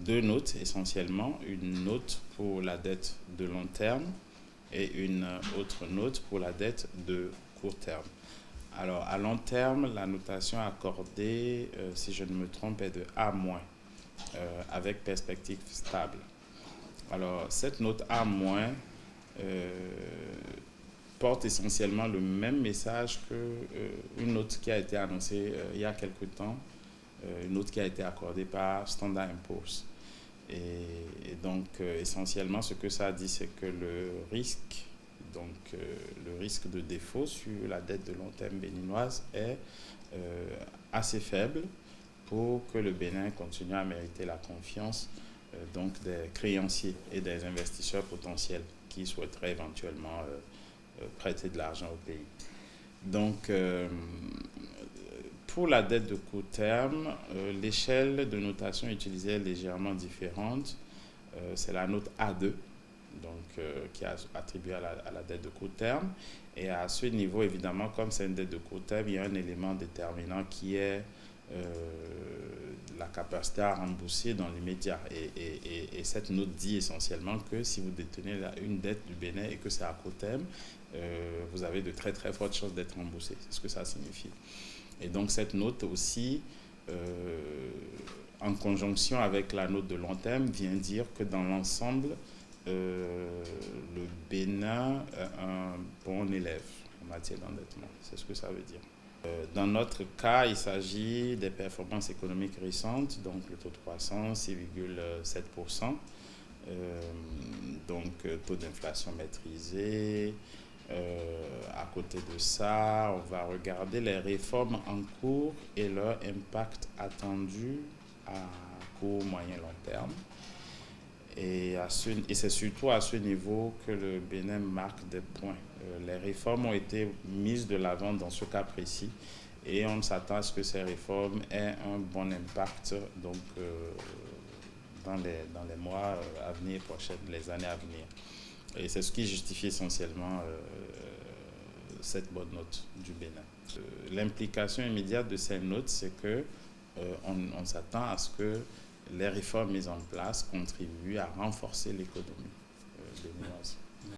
deux notes essentiellement, une note pour la dette de long terme et une autre note pour la dette de court terme. Alors, à long terme, la notation accordée, si je ne me trompe, est de A-, avec perspective stable. Alors, cette note A-, euh, porte essentiellement le même message qu'une note qui a été annoncée il y a quelque temps, une note qui a été accordée par Standard & Poor's. Et donc, essentiellement, ce que ça dit, c'est que le risque de défaut sur la dette de long terme béninoise est assez faible pour que le Bénin continue à mériter la confiance donc des créanciers et des investisseurs potentiels qui souhaiteraient éventuellement prêter de l'argent au pays. Donc, pour la dette de court terme, l'échelle de notation utilisée est légèrement différente. C'est la note A2, donc, qui est attribuée à la dette de court terme. Et à ce niveau, évidemment, comme c'est une dette de court terme, il y a un élément déterminant qui est la capacité à rembourser dans l'immédiat. Et cette note dit essentiellement que si vous détenez une dette du Bénin et que c'est à court terme, vous avez de très très fortes chances d'être remboursé. C'est ce que ça signifie. Et donc cette note aussi, en conjonction avec la note de long terme, vient dire que dans l'ensemble, le Bénin est un bon élève en matière d'endettement. C'est ce que ça veut dire. Dans notre cas, il s'agit des performances économiques récentes, donc le taux de croissance 6,7%, donc taux d'inflation maîtrisé. À côté de ça, on va regarder les réformes en cours et leur impact attendu à court, moyen, long terme. Et c'est surtout à ce niveau que le Bénin marque des points. Les réformes ont été mises de l'avant dans ce cas précis et on s'attend à ce que ces réformes aient un bon impact donc, dans les mois à venir, les années à venir. Et c'est ce qui justifie essentiellement cette bonne note du Bénin. L'implication immédiate de ces notes, c'est que on s'attend à ce que les réformes mises en place contribuent à renforcer l'économie béninoise.